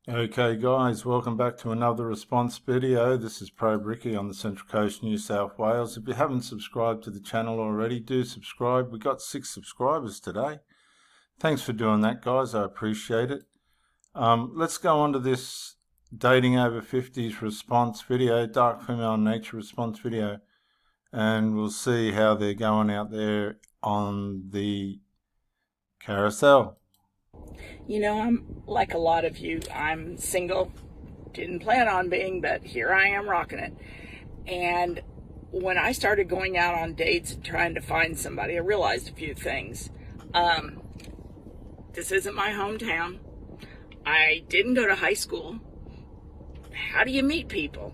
Okay guys, welcome back to another response video. This is Pro Bricky on the Central Coast, New South Wales. If you haven't subscribed to the channel already, do subscribe. We got 6 subscribers today. Thanks for doing that, guys. I appreciate it. Let's go on to this dating over 50s response video, dark female nature response video, and we'll see how they're going out there on the carousel. You know, I'm like a lot of you. I'm single. Didn't plan on being, but here I am rocking it. And when I started going out on dates and trying to find somebody, I realized a few things. This isn't my hometown. I didn't go to high school. How do you meet people?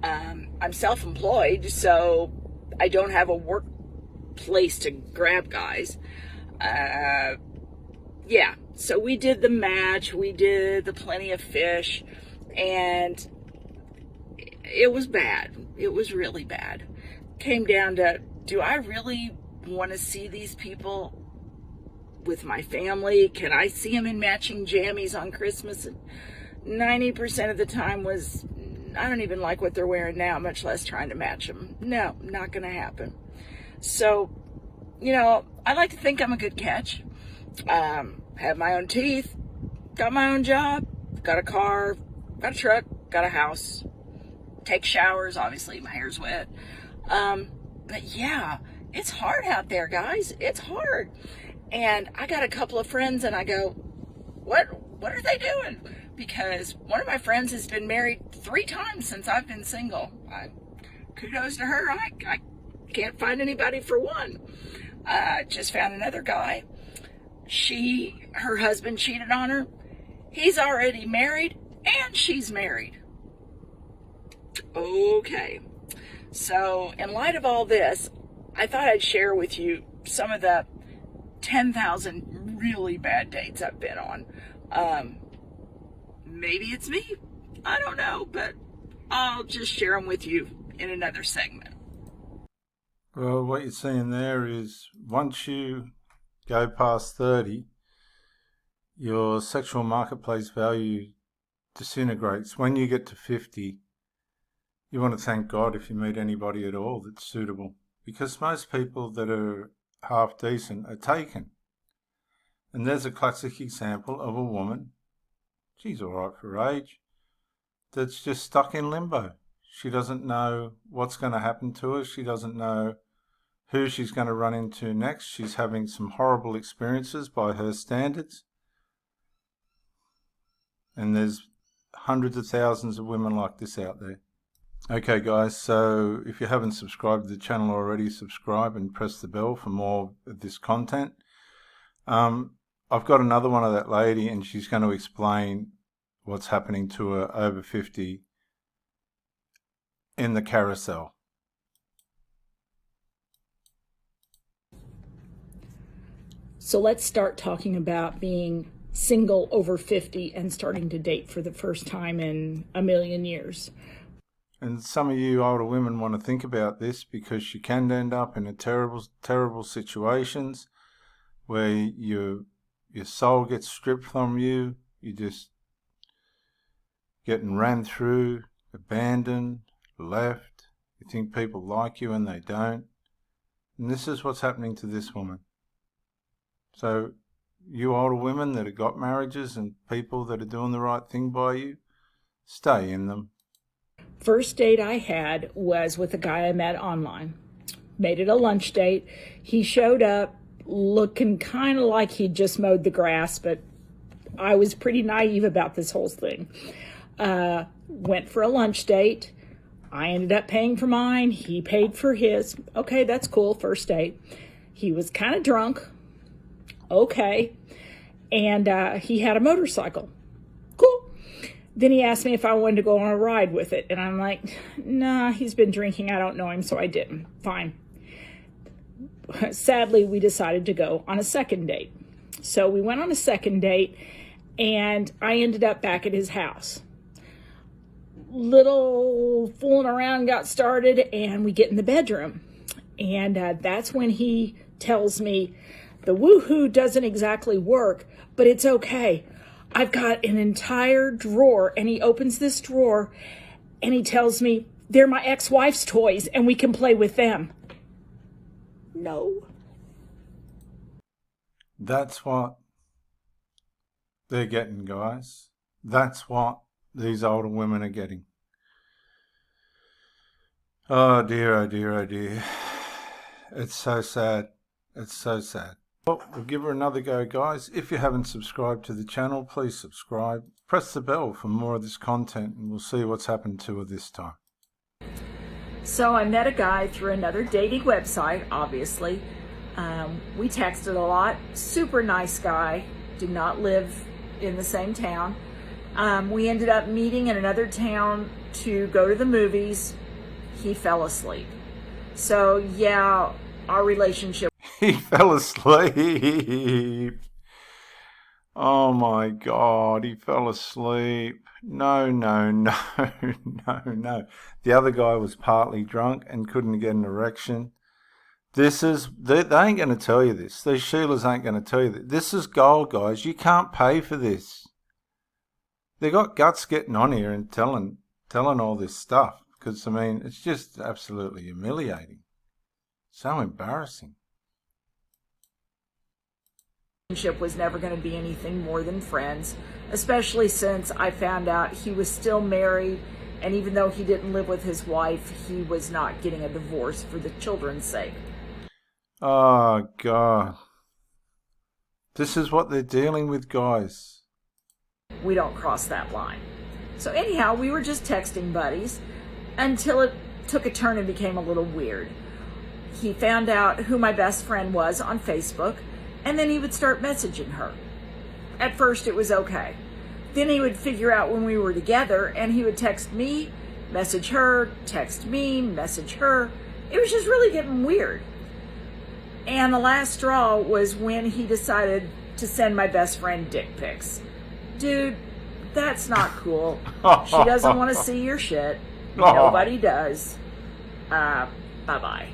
I'm self-employed, so I don't have a workplace to grab guys. Yeah, so we did the match, we did the plenty of fish, and it was bad. It was really bad. Came down to, do I really want to see these people with my family? Can I see them in matching jammies on Christmas? And 90% of the time was, I don't even like what they're wearing now, much less trying to match them. No, not going to happen. So, you know, I like to think I'm a good catch. Have my own teeth, got my own job, got a car, got a truck, got a house, take showers, obviously my hair's wet. But yeah, it's hard out there, guys. It's hard. And I got a couple of friends and I go, what are they doing? Because one of my friends has been married 3 times since I've been single. Kudos to her. I can't find anybody for one. Just found another guy. Her husband cheated on her. He's already married and she's married. Okay. So in light of all this, I thought I'd share with you some of the 10,000 really bad dates I've been on. Maybe it's me. I don't know, but I'll just share them with you in another segment. Well, what you're seeing there is once you go past 30, your sexual marketplace value disintegrates. When you get to 50, you want to thank God if you meet anybody at all that's suitable, because most people that are half decent are taken. And there's a classic example of a woman, she's all right for her age, that's just stuck in limbo. She doesn't know what's going to happen to her. She doesn't know who she's going to run into next. She's having some horrible experiences by her standards. And there's hundreds of thousands of women like this out there. Okay guys, so if you haven't subscribed to the channel already, subscribe and press the bell for more of this content. I've got another one of that lady and she's going to explain what's happening to her over 50 in the carousel. So let's start talking about being single over 50 and starting to date for the first time in a million years. And some of you older women want to think about this because you can end up in a terrible situations where your soul gets stripped from you. You're just getting ran through, abandoned, left. You think people like you and they don't. And this is what's happening to this woman. So you older women that have got marriages and people that are doing the right thing by you, stay in them. First date I had was with a guy I met online. Made it a lunch date. He showed up looking kind of like he'd just mowed the grass, but I was pretty naive about this whole thing. Went for a lunch date. I ended up paying for mine. He paid for his. Okay, that's cool. First date. He was kind of drunk. Okay. And he had a motorcycle. Cool. Then he asked me if I wanted to go on a ride with it. And I'm like, nah, he's been drinking. I don't know him, so I didn't. Fine. Sadly, we decided to go on a second date. So we went on a second date, and I ended up back at his house. Little fooling around got started, and we get in the bedroom. And that's when he tells me, the woohoo doesn't exactly work, but it's okay. I've got an entire drawer, and he opens this drawer and he tells me they're my ex-wife's toys and we can play with them. No. That's what they're getting, guys. That's what these older women are getting. Oh dear, oh dear, oh dear. It's so sad. It's so sad. Well, we'll give her another go, guys. If you haven't subscribed to the channel, please subscribe. Press the bell for more of this content and we'll see what's happened to her this time. So I met a guy through another dating website, obviously. We texted a lot. Super nice guy. Did not live in the same town. We ended up meeting in another town to go to the movies. He fell asleep. So yeah, our relationship. He fell asleep. Oh my God, he fell asleep. No, no, no, no, no. The other guy was partly drunk and couldn't get an erection. They ain't going to tell you this. These Sheilas ain't going to tell you this. This is gold, guys. You can't pay for this. They got guts getting on here and telling all this stuff. Because, I mean, it's just absolutely humiliating. So embarrassing. Was never going to be anything more than friends, especially since I found out he was still married, and even though he didn't live with his wife, he was not getting a divorce for the children's sake. Oh God, this is what they're dealing with, guys. We don't cross that line. So anyhow, we were just texting buddies until it took a turn and became a little weird. He found out who my best friend was on Facebook, and then he would start messaging her. At first it was okay. Then he would figure out when we were together, and he would text me, message her, text me, message her. It was just really getting weird. And the last straw was when he decided to send my best friend dick pics. Dude, that's not cool. She doesn't want to see your shit. Nobody does. Bye-bye.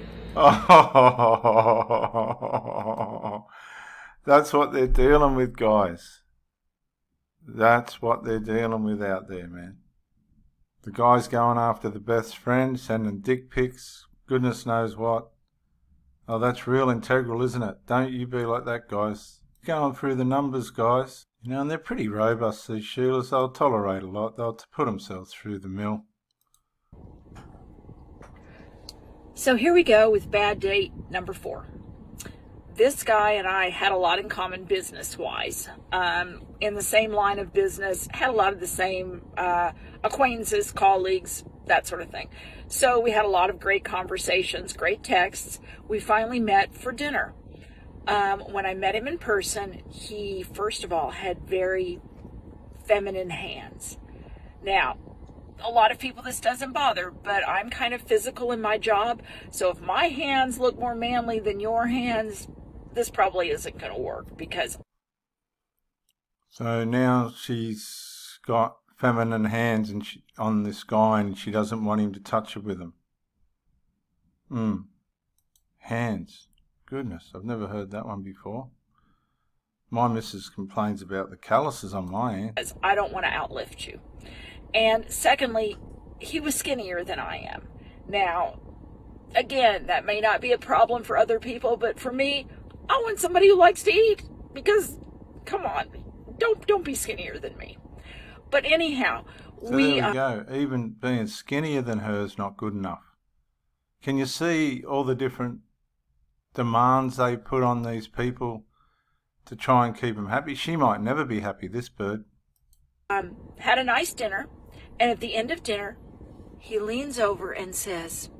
That's what they're dealing with, guys. That's what they're dealing with out there, man. The guy's going after the best friend, sending dick pics, goodness knows what. Oh, that's real integral, isn't it? Don't you be like that, guys. Going through the numbers, guys. You know, and they're pretty robust, these Sheilas. They'll tolerate a lot. They'll put themselves through the mill. So here we go with bad date number 4. This guy and I had a lot in common business-wise. In the same line of business, had a lot of the same acquaintances, colleagues, that sort of thing. So we had a lot of great conversations, great texts. We finally met for dinner. When I met him in person, he, first of all, had very feminine hands. Now, a lot of people this doesn't bother, but I'm kind of physical in my job. So if my hands look more manly than your hands, this probably isn't going to work because... So now she's got feminine hands on this guy and she doesn't want him to touch her with them. Hands. Goodness, I've never heard that one before. My missus complains about the calluses on my hands. I don't want to outlift you. And secondly, he was skinnier than I am. Now, again, that may not be a problem for other people, but for me, I want somebody who likes to eat because, come on, don't be skinnier than me. But anyhow, so there we go. Even being skinnier than her is not good enough. Can you see all the different demands they put on these people to try and keep them happy? She might never be happy, this bird. Had a nice dinner, and at the end of dinner, he leans over and says,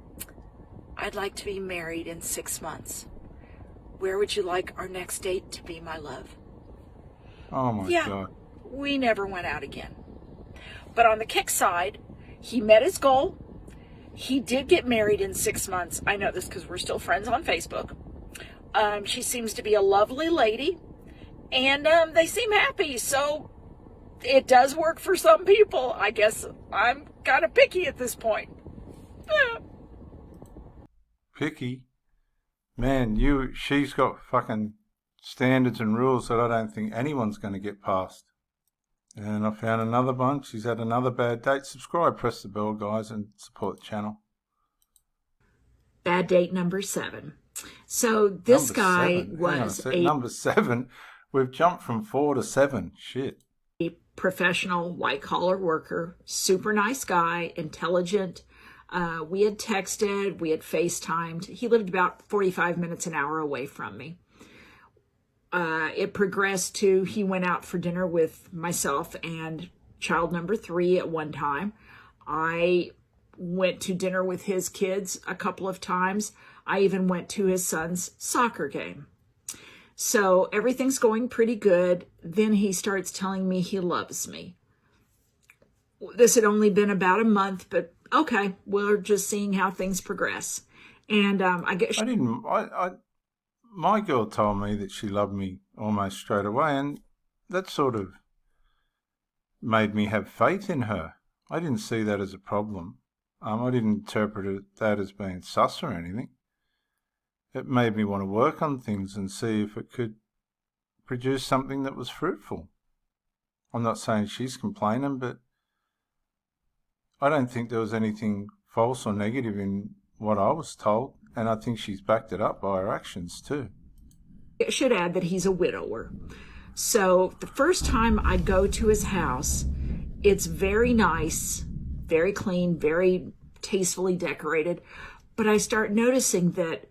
"I'd like to be married in 6 months. Where would you like our next date to be, my love?" Oh my God. We never went out again. But on the kick side, he met his goal. He did get married in 6 months. I know this because we're still friends on Facebook. She seems to be a lovely lady, and they seem happy, so it does work for some people. I guess I'm kind of picky at this point. Picky? Man, she's got fucking standards and rules that I don't think anyone's going to get past. And I found another bunch. She's had another bad date. Subscribe, press the bell, guys, and support the channel. Bad date number 7. So this Number guy 7. Hang on a was sec. a Number 7. We've jumped from 4 to 7. Shit. professional white-collar worker, super nice guy, intelligent. We had texted, we had FaceTimed. He lived about 45 minutes, an hour away from me. It progressed to he went out for dinner with myself and child number 3 at one time. I went to dinner with his kids a couple of times. I even went to his son's soccer game. So everything's going pretty good. Then he starts telling me he loves me. This had only been about a month, but okay, we're just seeing how things progress. And I guess my girl told me that she loved me almost straight away, and that sort of made me have faith in her. I didn't see that as a problem. I didn't interpret that as being sus or anything. It made me want to work on things and see if it could produce something that was fruitful. I'm not saying she's complaining, but I don't think there was anything false or negative in what I was told, and I think she's backed it up by her actions too. I should add that he's a widower. So the first time I go to his house, it's very nice, very clean, very tastefully decorated, but I start noticing that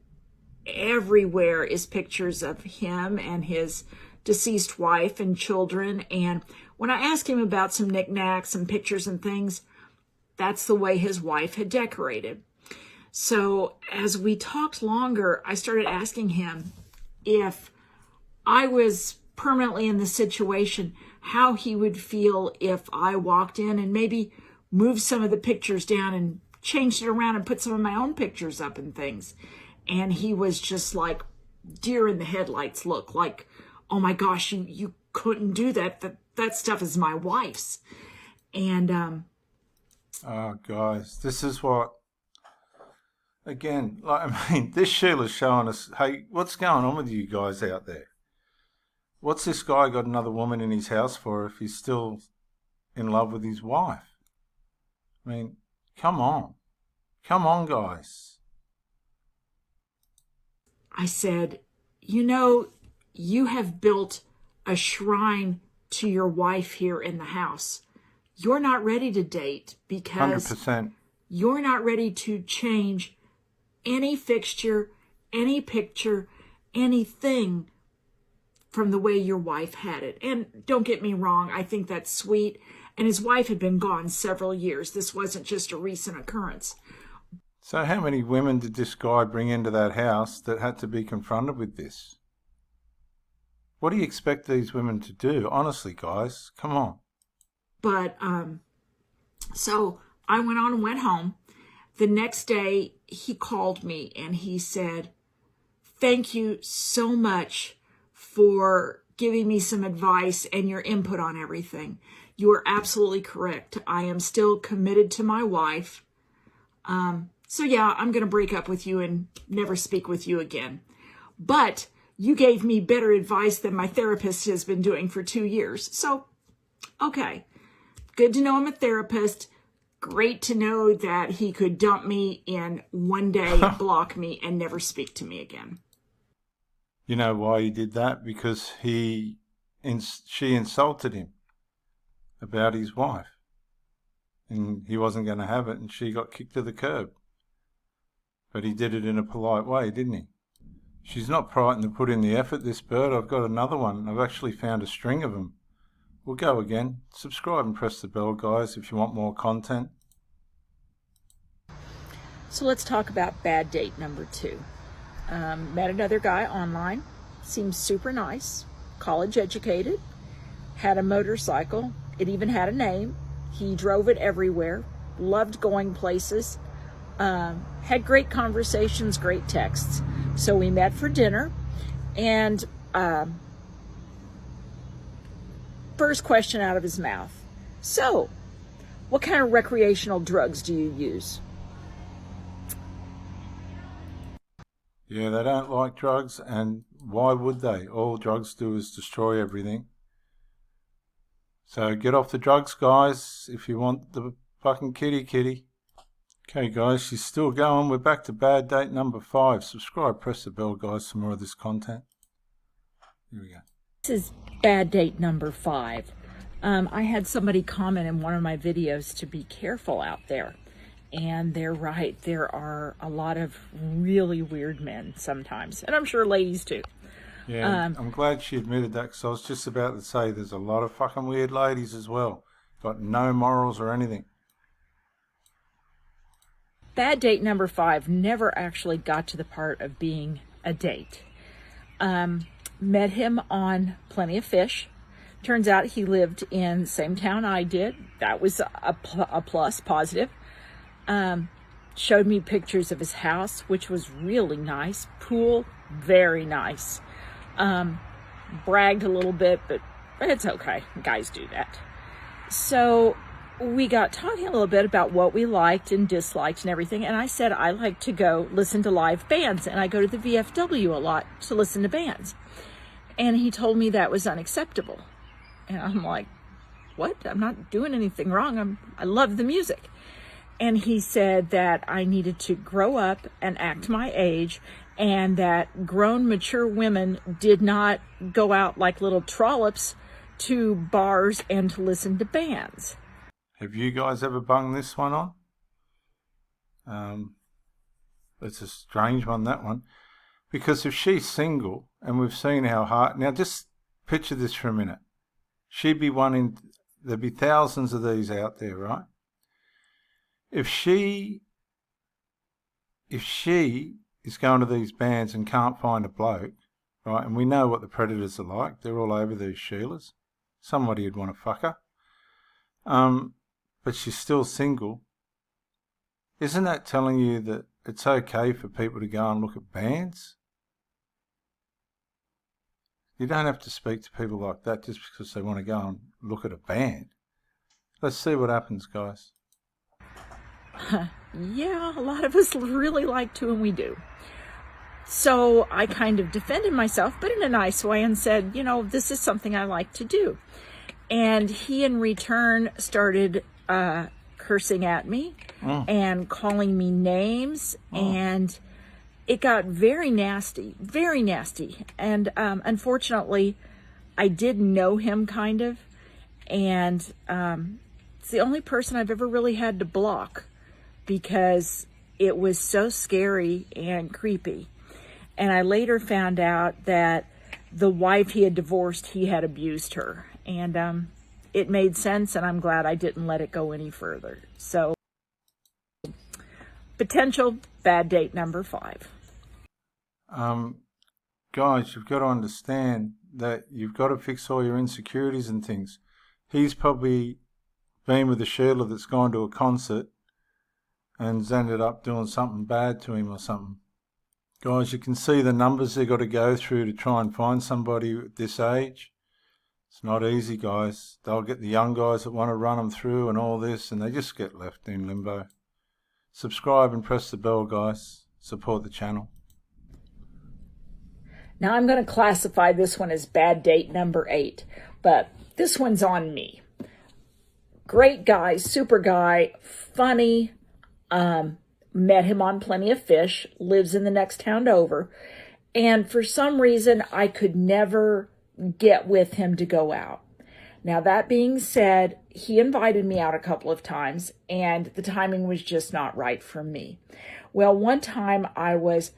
everywhere is pictures of him and his deceased wife and children. And when I asked him about some knickknacks and pictures and things, that's the way his wife had decorated. So as we talked longer, I started asking him if I was permanently in the situation, how he would feel if I walked in and maybe moved some of the pictures down and changed it around and put some of my own pictures up and things. And he was just like deer in the headlights look, like, oh my gosh, you couldn't do that. That stuff is my wife's. And oh, guys, this is what, again, like, I mean, this Sheila's showing us, hey, what's going on with you guys out there? What's this guy got another woman in his house for if he's still in love with his wife? I mean, come on. Come on, guys. I said, you have built a shrine to your wife here in the house. You're not ready to date because 100%. You're not ready to change any fixture, any picture, anything from the way your wife had it. And don't get me wrong, I think that's sweet. And his wife had been gone several years. This wasn't just a recent occurrence. So how many women did this guy bring into that house that had to be confronted with this? What do you expect these women to do? Honestly, guys, come on. But, so I went on and went home. The next day, he called me and he said, thank you so much for giving me some advice and your input on everything. You are absolutely correct. I am still committed to my wife. So yeah, I'm going to break up with you and never speak with you again. But you gave me better advice than my therapist has been doing for 2 years. So, okay. Good to know I'm a therapist. Great to know that he could dump me in one day, block me, and never speak to me again. You know why he did that? Because she insulted him about his wife. And he wasn't going to have it, and she got kicked to the curb. But he did it in a polite way, didn't he? She's not frightened to put in the effort, this bird. I've got another one. I've actually found a string of them. We'll go again. Subscribe and press the bell, guys, if you want more content. So let's talk about bad date number 2. Met another guy online. Seems super nice. College educated. Had a motorcycle. It even had a name. He drove it everywhere. Loved going places. Had great conversations, great texts. So we met for dinner, and first question out of his mouth, so what kind of recreational drugs do you use? Yeah, they don't like drugs, and why would they? All drugs do is destroy everything. So get off the drugs, guys, if you want the fucking kitty. Okay, guys, she's still going. We're back to bad date number 5. Subscribe, press the bell, guys, for more of this content. Here we go. This is bad date number 5. I had somebody comment in one of my videos to be careful out there. And they're right. There are a lot of really weird men sometimes. And I'm sure ladies too. Yeah, I'm glad she admitted that, because I was just about to say there's a lot of fucking weird ladies as well. Got no morals or anything. Bad date number 5 never actually got to the part of being a date. Met him on Plenty of Fish. Turns out he lived in the same town I did. That was a plus, positive. Showed me pictures of his house, which was really nice. Pool, very nice. Bragged a little bit, but it's okay. Guys do that. So we got talking a little bit about what we liked and disliked and everything. And I said I like to go listen to live bands, and I go to the VFW a lot to listen to bands. And he told me that was unacceptable. And I'm like, what? I'm not doing anything wrong. I love the music. And he said that I needed to grow up and act my age, and that grown, mature women did not go out like little trollops to bars and to listen to bands. Have you guys ever bunged this one on? It's a strange one, that one. Because if she's single, and we've seen how hard... Now, just picture this for a minute. She'd be one in... There'd be thousands of these out there, right? If she is going to these bands and can't find a bloke, right, and we know what the predators are like, they're all over these Sheilas. Somebody would want to fuck her. But she's still single. Isn't that telling you that it's okay for people to go and look at bands? You don't have to speak to people like that just because they want to go and look at a band. Let's see what happens, guys. Yeah, a lot of us really like to, and we do. So I kind of defended myself, but in a nice way, and said, you know, this is something I like to do. And he, in return, started cursing at me and calling me names, and it got very nasty, very nasty. And unfortunately, I did know him kind of, and it's the only person I've ever really had to block, because it was so scary and creepy. And I later found out that the wife he had divorced, he had abused her. And it made sense, and I'm glad I didn't let it go any further. So, potential bad date number 5. Guys, you've got to understand that you've got to fix all your insecurities and things. He's probably been with a Sheila that's gone to a concert and ended up doing something bad to him or something. Guys, you can see the numbers they've got to go through to try and find somebody at this age. It's not easy, guys. They'll get the young guys that want to run them through and all this, and they just get left in limbo. Subscribe and press the bell, guys. Support the channel. Now I'm going to classify this one as bad date number 8, but this one's on me. Great guy, super guy, funny. Met him on Plenty of Fish, lives in the next town over, and for some reason I could never get with him to go out. Now, that being said, he invited me out a couple of times, and the timing was just not right for me. Well, one time I was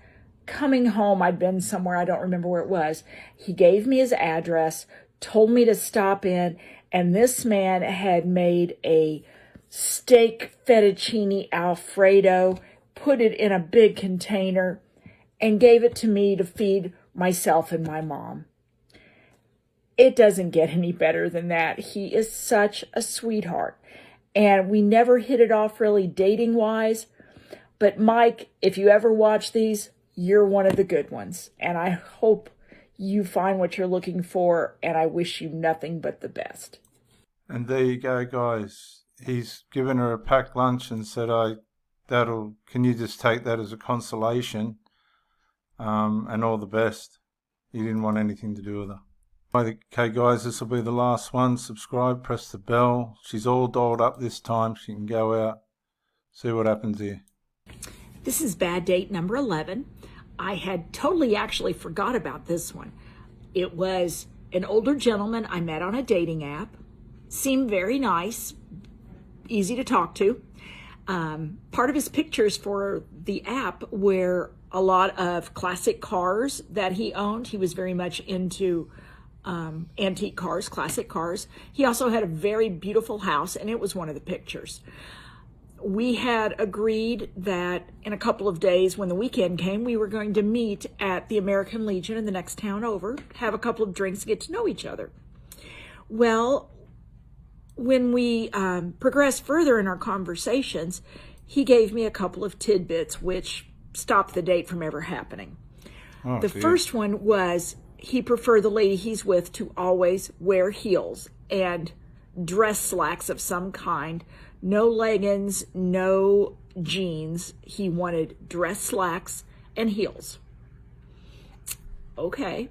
coming home. I'd been somewhere, I don't remember where it was. He gave me his address, told me to stop in, and this man had made a steak fettuccine Alfredo, put it in a big container, and gave it to me to feed myself and my mom. It doesn't get any better than that. He is such a sweetheart. And we never hit it off really dating-wise. But Mike, if you ever watch these, you're one of the good ones. And I hope you find what you're looking for, and I wish you nothing but the best. And there you go, guys. He's given her a packed lunch and said, can you just take that as a consolation? And all the best. He didn't want anything to do with her. Okay guys, this will be the last one. Subscribe, press the bell. She's all dolled up this time. She can go out, see what happens here. This is bad date number 11. I had totally actually forgot about this one. It was an older gentleman I met on a dating app. Seemed very nice, easy to talk to. Part of his pictures for the app were a lot of classic cars that he owned. He was very much into antique cars, classic cars. He also had a very beautiful house, and it was one of the pictures. We had agreed that in a couple of days, when the weekend came, we were going to meet at the American Legion in the next town over, have a couple of drinks, get to know each other. Well, when we progressed further in our conversations, he gave me a couple of tidbits which stopped the date from ever happening. The first one was he preferred the lady he's with to always wear heels and dress slacks of some kind. No leggings, no jeans. He wanted dress slacks and heels. Okay.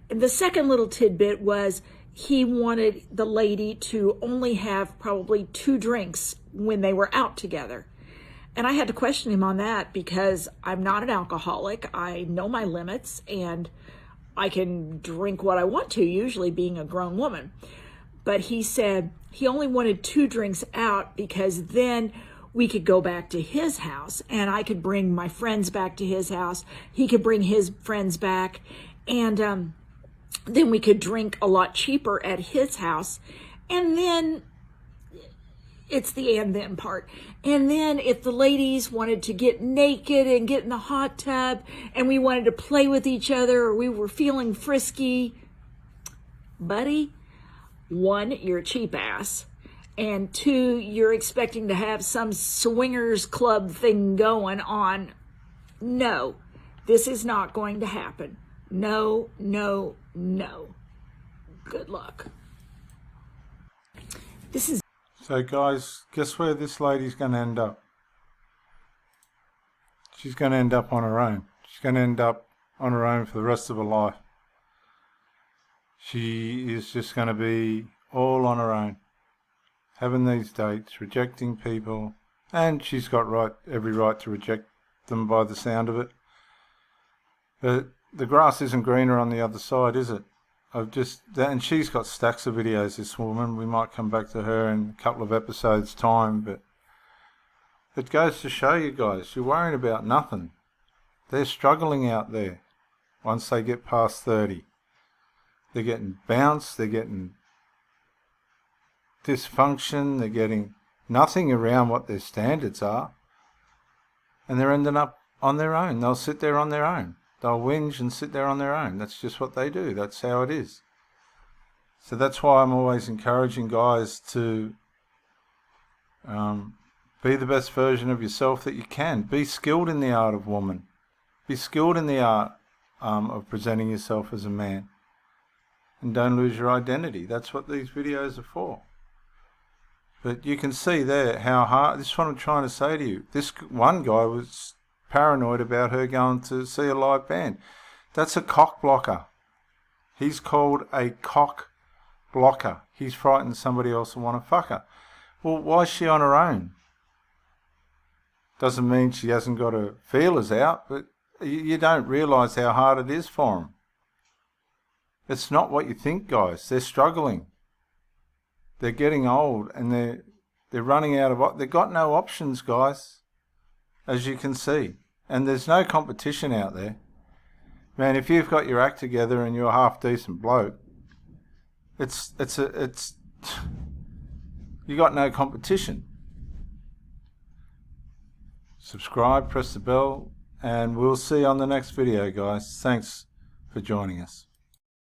And the second little tidbit was he wanted the lady to only have probably 2 drinks when they were out together. And I had to question him on that because I'm not an alcoholic. I know my limits and I can drink what I want to, usually being a grown woman. But he said he only wanted 2 drinks out because then we could go back to his house and I could bring my friends back to his house. He could bring his friends back, and then we could drink a lot cheaper at his house. And then it's the and then part. And then if the ladies wanted to get naked and get in the hot tub and we wanted to play with each other or we were feeling frisky, buddy, 1, you're a cheap ass. And 2, you're expecting to have some swingers club thing going on. No, this is not going to happen. No, no, no. Good luck. This is... So guys, guess where this lady's going to end up? She's going to end up on her own. She's going to end up on her own for the rest of her life. She is just going to be all on her own, having these dates, rejecting people, and she's got every right to reject them by the sound of it. But the grass isn't greener on the other side, is it? And she's got stacks of videos, this woman. We might come back to her in a couple of episodes' time, but it goes to show you guys, you're worrying about nothing. They're struggling out there once they get past 30. They're getting bounced, they're getting dysfunction, they're getting nothing around what their standards are, and they're ending up on their own. They'll sit there on their own. They'll whinge and sit there on their own. That's just what they do. That's how it is. So that's why I'm always encouraging guys to be the best version of yourself that you can. Be skilled in the art of woman. Be skilled in the art of presenting yourself as a man. And don't lose your identity. That's what these videos are for. But you can see there how hard, this is what I'm trying to say to you. This one guy was paranoid about her going to see a live band. That's a cock blocker. He's called a cock blocker. He's frightened somebody else will want to fuck her. Well, why is she on her own? Doesn't mean she hasn't got her feelers out, but you don't realise how hard it is for them. It's not what you think, guys. They're struggling. They're getting old and they're running out of... They've got no options, guys, as you can see. And there's no competition out there. Man, if you've got your act together and you're a half-decent bloke, you got no competition. Subscribe, press the bell, and we'll see you on the next video, guys. Thanks for joining us.